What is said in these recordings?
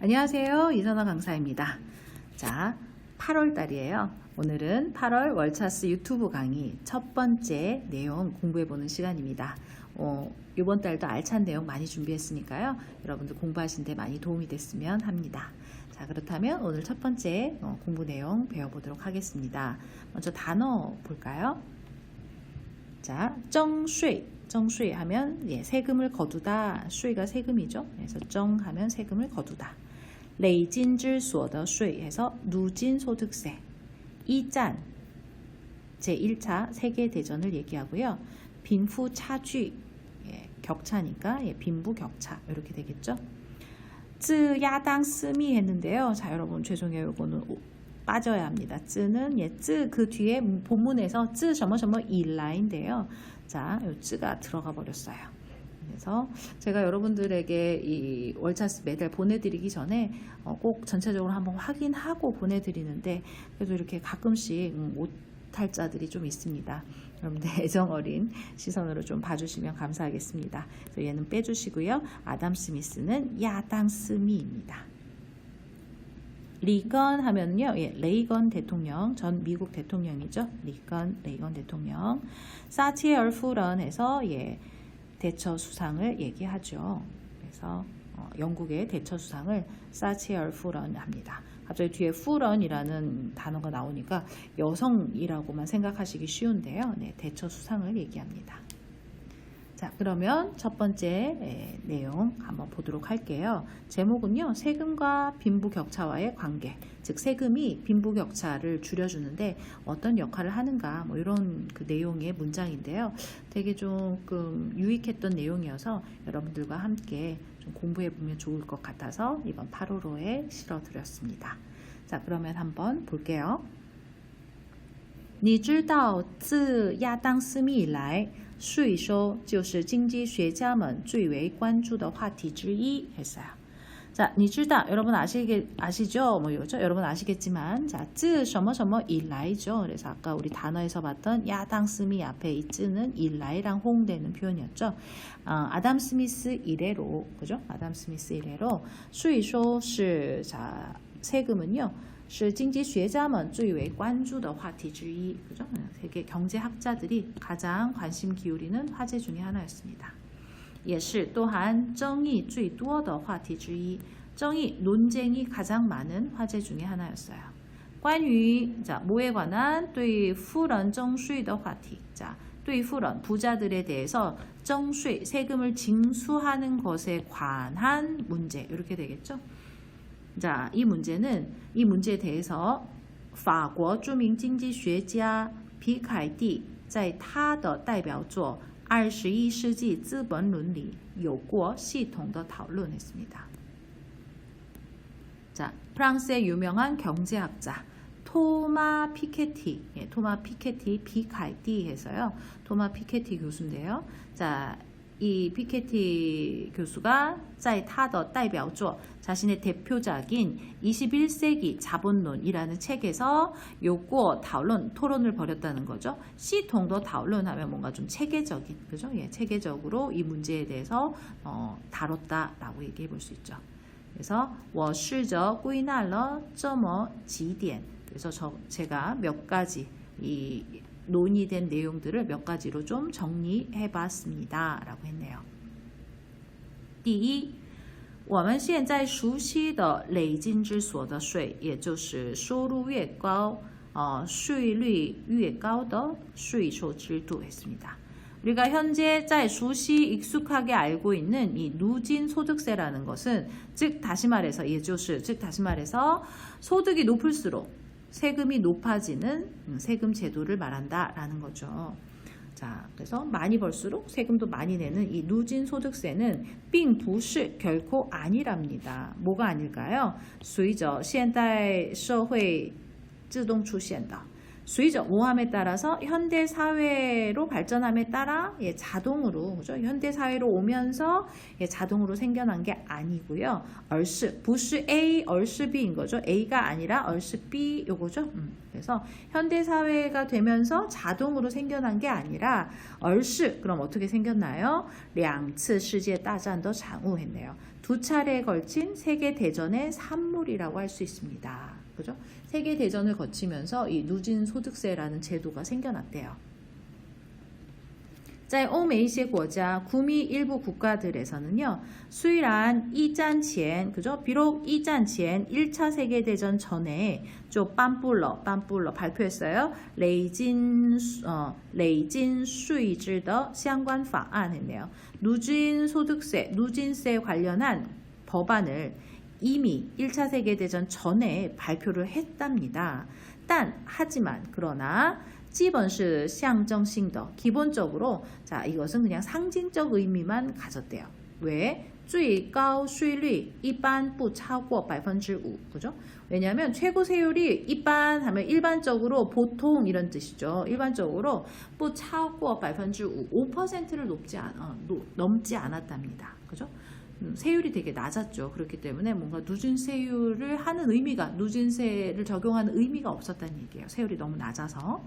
안녕하세요. 이선화 강사입니다. 자, 8월 달이에요. 오늘은 8월 월차스 유튜브 강의 첫 번째 내용 공부해보는 시간입니다. 이번 달도 알찬 내용 많이 준비했으니까요. 여러분들 공부하신 데 많이 도움이 됐으면 합니다. 자, 그렇다면 오늘 첫 번째 공부 내용 배워보도록 하겠습니다. 먼저 단어 볼까요? 자, 정수이. 정수이 하면 세금을 거두다. 수이가 세금이죠. 그래서 정 하면 세금을 거두다. 累进之所得税 해서 누진소득세. 2짠 제1차 세계대전을 얘기하고요. 빈부 차距, 격차니까 빈부 격차 이렇게 되겠죠. 自야당 스미 했는데요. 자, 여러분 죄송해요. 이거는 빠져야 합니다. 自는 그 뒤에 본문에서 自什么什么以来인데요. 자, 요 自가 들어가 버렸어요. 그래서 제가 여러분들에게 이 월차스 매달 보내드리기 전에 꼭 전체적으로 한번 확인하고 보내드리는데 그래도 이렇게 가끔씩 오탈자들이 좀 있습니다. 여러분들 애정어린 시선으로 좀 봐주시면 감사하겠습니다. 그래서 얘는 빼주시고요. 아담 스미스는 야당 스미입니다. 리건 하면요, 레이건 대통령, 전 미국 대통령이죠. 레이건 대통령. 사치엘 후런에서 대처 수상을 얘기하죠. 그래서 영국의 대처 수상을 사치엘 후런 합니다. 갑자기 뒤에 후런이라는 단어가 나오니까 여성이라고만 생각하시기 쉬운데요. 대처 수상을 얘기합니다. 자, 그러면 첫 번째 내용 한번 보도록 할게요. 제목은요, 세금과 빈부격차와의 관계, 즉 세금이 빈부격차를 줄여주는데 어떤 역할을 하는가, 뭐 이런 그 내용의 문장인데요. 되게 조금 유익했던 내용이어서 여러분들과 함께 좀 공부해 보면 좋을 것 같아서 이번 8월호에 실어드렸습니다. 자, 그러면 한번 볼게요. 你知道自亚当斯密以来税收就是经济学家们最为关注的话题之一 했어요. 자, 你知道 여러분 아시죠? 뭐 이거죠? 여러분 아시겠지만 자, 自什么什么以来죠. 그래서 아까 우리 단어에서 봤던 야당 스미 앞에 이 自는 일라이랑 호응되는 표현이었죠. 아담 스미스 이래로, 그죠? 아담 스미스 이래로 税收是 자, 세금은요. 是经济学家们最为关注的话题之一. 그죠? 세계 경제학자들이 가장 관심 기울이는 화제 중에 하나였습니다. 也是또한争议最多的话题之一.争议, 논쟁이 가장 많은 화제 중에 하나였어요. 关于 자, 뭐에 관한 对富人征税的话题. 자, 对富人 부자들에 대해서 征税 세금을 징수하는 것에 관한 문제. 이렇게 되겠죠? 자, 이 문제에 대해서 法国著名经济学家皮凯蒂在他的代表作21世纪资本论里有过系统的讨论했습니다. 자, 프랑스의 유명한 경제학자 토마 피케티, 토마 피케티 피카이티 해서요. 토마 피케티 교수인데요. 자, 이 피케티 교수가 在他的代表作 자신의 대표작인 21세기 자본론이라는 책에서 요거 토론을 벌였다는 거죠. 시통도讨论하면 뭔가 좀 체계적인, 그죠? 체계적으로 이 문제에 대해서 다뤘다라고 얘기해 볼 수 있죠. 그래서 我试着归纳了这么几点. 그래서 제가 몇 가지 이 논의된 내용들을 몇 가지로 좀 정리해 봤습니다. 라고 했네요. 第一，我们现在熟悉的累进之所得税，也就是收入越高，税率越高的税收制度했습니다. 우리가 현재 在熟悉 익숙하게 알고 있는 이 누진 소득세라는 것은 즉 다시 말해서 소득이 높을수록 세금이 높아지는 세금 제도를 말한다라는 거죠. 자, 그래서 많이 벌수록 세금도 많이 내는 이 누진 소득세는 并不是 결코 아니랍니다. 뭐가 아닐까요? 随着现代社会自动出现的 수의적 모함에 따라서 현대 사회로 발전함에 따라 예, 자동으로 그죠? 현대 사회로 오면서 예, 자동으로 생겨난 게 아니고요. 얼스 부스 A, 얼스 B인 거죠. A가 아니라 얼스 B 요거죠. 그래서 현대 사회가 되면서 자동으로 생겨난 게 아니라 얼스 그럼 어떻게 생겼나요? 2次世界大战도 장후했네요. 두 차례에 걸친 세계 대전의 산물이라고 할 수 있습니다. 그죠? 세계 대전을 거치면서 이 누진 소득세라는 제도가 생겨났대요. 在欧美一些国家, 구미 일부 국가들에서는요, 虽然 2전前, 그죠? 비록 2전前, 1차 세계대전 전에, 就颁布了 발표했어요. 累进税制的相关法案 했네요. 누진 소득세, 누진세 관련한 법안을 이미 1차 세계대전 전에 발표를 했답니다. 하지만 그러나 基本是象征性的 기본적으로 자 이것은 그냥 상징적 의미만 가졌대요. 왜? 最高税率一般不超过 5%. 그죠? 왜냐하면 최고 세율이 일반 하면 일반적으로 보통 이런 뜻이죠. 일반적으로 不超过 5%, 5%를 넘지 않았답니다. 그죠? 세율이 되게 낮았죠. 그렇기 때문에 뭔가 누진세율을 하는 의미가 누진세를 적용하는 의미가 없었다는 얘기예요. 세율이 너무 낮아서.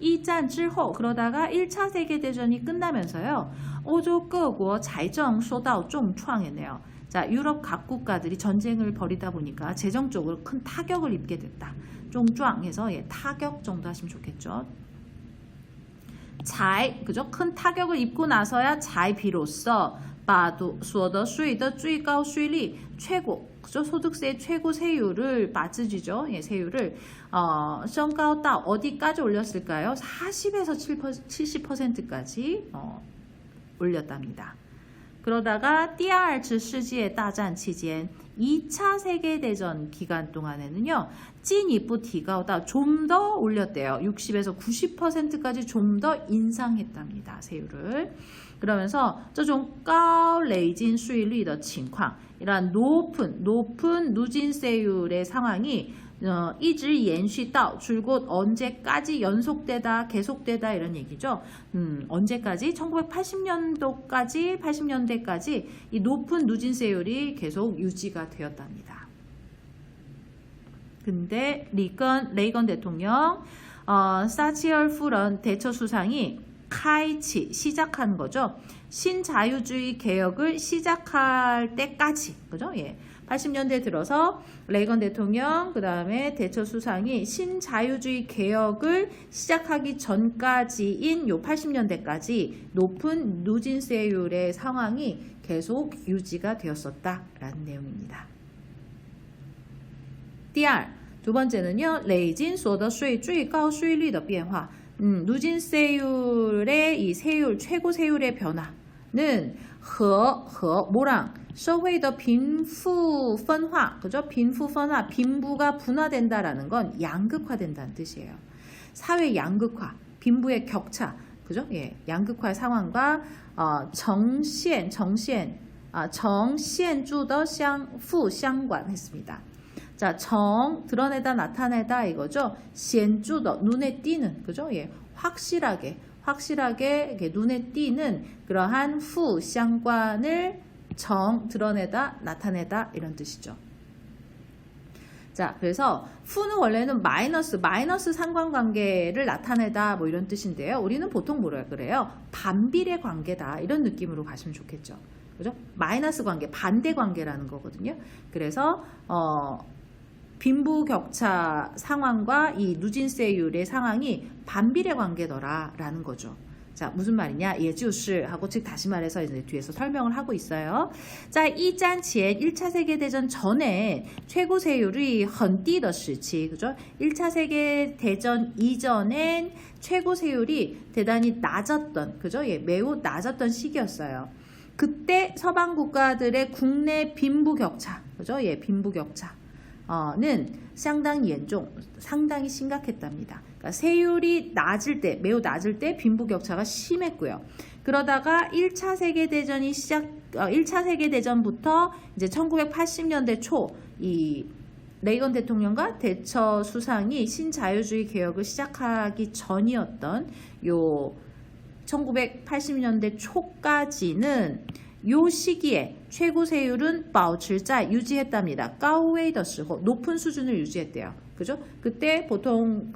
2전 之后 그러다가 1차 세계대전이 끝나면서요. 欧洲各国财政受到重创했네요. 자, 유럽 각 국가들이 전쟁을 벌이다 보니까 재정적으로 큰 타격을 입게 됐다. 重创 해서 예, 타격 정도 하시면 좋겠죠. 그죠? 큰 타격을 입고 나서야 才 비로소 把所得税的最高税率 최고 그죠? 소득세 최고 세율을 빠지죠. 예, 세율을 升高到 어디까지 올렸을까요? 40에서 70%까지 올렸답니다. 그러다가 第二次世界大战期间 2차 세계대전 기간 동안에는요. 进一步提高到 좀 더 올렸대요. 60에서 90%까지 좀 더 인상했답니다. 세율을. 그러면서 这种高累进税率的情况 이런 높은 누진세율의 상황이 一直延续到 줄곧 언제까지 연속되다 계속되다 이런 얘기죠. 언제까지 1980년도까지 80년대까지 이 높은 누진세율이 계속 유지가 되었답니다. 근데 레이건 대통령 사치얼夫人 대처수상이 시작하는 거죠. 신자유주의 개혁을 시작할 때까지 그죠? 예. 80년대 들어서 레이건 대통령 그 다음에 대처 수상이 신자유주의 개혁을 시작하기 전까지인 요 80년대까지 높은 누진세율의 상황이 계속 유지가 되었었다라는 내용입니다. 第二, 두 번째는요. 累进所得税最高税率的变化 누진세율의 이 세율 최고 세율의 변화는 和 뭐랑 社会的贫富分化 그죠? 贫富分化 빈부가 분화된다라는 건 양극화된다는 뜻이에요. 사회 양극화, 빈부의 격차, 그죠? 예, 양극화 상황과 정시엔주더 fu相关했습니다. 자, 드러내다 나타내다 이거죠. 显著的 눈에 띄는 그죠? 예, 확실하게 눈에 띄는 그러한 후相关을 드러내다 나타내다 이런 뜻이죠. 자, 그래서 후는 원래는 마이너스 상관관계를 나타내다 뭐 이런 뜻인데요. 우리는 보통 뭐라 그래요? 반비례 관계다 이런 느낌으로 가시면 좋겠죠. 그죠? 마이너스 관계, 반대 관계라는 거거든요. 그래서 빈부격차 상황과 이 누진세율의 상황이 반비례 관계더라라는 거죠. 자, 무슨 말이냐? 也就是하고 즉 다시 말해서 이제 뒤에서 설명을 하고 있어요. 자, 2전前 1차 세계대전 전에 최고 세율이 很低的时期, 그죠? 1차 세계대전 이전엔 최고 세율이 대단히 낮았던, 그죠? 예, 매우 낮았던 시기였어요. 그때 서방 국가들의 국내 빈부격차, 그죠? 예, 빈부격차는 상당히 심각했답니다. 그러니까 세율이 매우 낮을 때 빈부격차가 심했고요. 그러다가 1차 세계대전부터 이제 1980년대 초 레이건 대통령과 대처 수상이 신자유주의 개혁을 시작하기 전이었던 요 1980년대 초까지는 요 시기에 최고 세율은 保持在 유지했답니다. 高位的时候 높은 수준을 유지했대요. 그죠? 그때 보통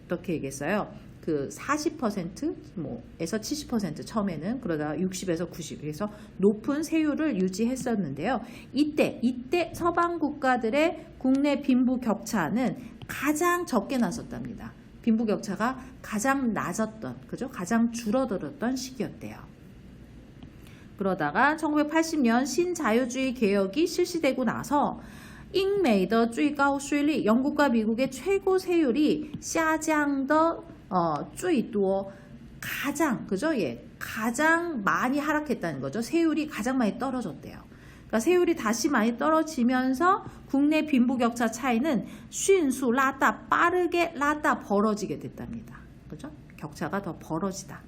어떻게 얘기했어요? 40% 뭐에서 70% 처음에는 그러다가 60에서 90 그래서 높은 세율을 유지했었는데요. 이때 서방 국가들의 국내 빈부 격차는 가장 적게 나섰답니다. 빈부 격차가 가장 낮았던, 그죠? 가장 줄어들었던 시기였대요. 그러다가 1980년 신자유주의 개혁이 실시되고 나서英美的最高税率 영국과 미국의 최고 세율이 下降的最多 가장 그죠? 예, 가장 많이 하락했다는 거죠. 세율이 가장 많이 떨어졌대요. 그러니까 세율이 다시 많이 떨어지면서 국내 빈부격차 차이는 迅速 拉大 빠르게 拉大 벌어지게 됐답니다. 그죠? 격차가 더 벌어지다.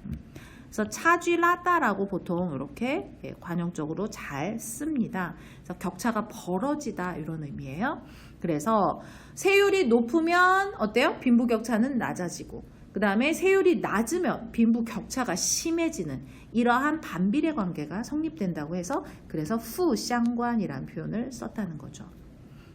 그래서 차쥐 라따라고 보통 이렇게 관용적으로 잘 씁니다. 그래서 격차가 벌어지다 이런 의미예요. 그래서 세율이 높으면 어때요? 빈부격차는 낮아지고 그 다음에 세율이 낮으면 빈부격차가 심해지는 이러한 반비례 관계가 성립된다고 해서 그래서 후상관이라는 표현을 썼다는 거죠.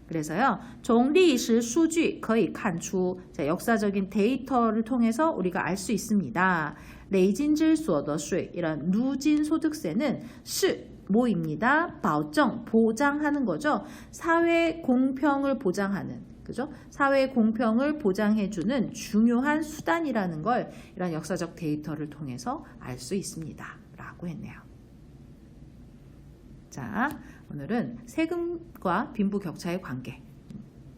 그래서요. 从历史数据可以看出 역사적인 데이터를 통해서 우리가 알 수 있습니다. 累进之所得税 이런 누진 소득세는 是 뭐입니다. 保证 보장하는 거죠. 사회 공평을 보장하는 그죠? 사회 공평을 보장해주는 중요한 수단이라는 걸 이런 역사적 데이터를 통해서 알 수 있습니다. 라고 했네요. 자, 오늘은 세금과 빈부격차의 관계에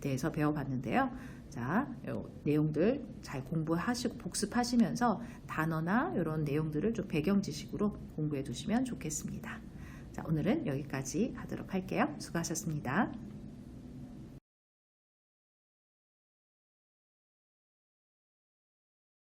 대해서 배워봤는데요. 자, 요 내용들 잘 공부하시고 복습하시면서 단어나 이런 내용들을 좀 배경 지식으로 공부해 두시면 좋겠습니다. 자, 오늘은 여기까지 하도록 할게요. 수고하셨습니다.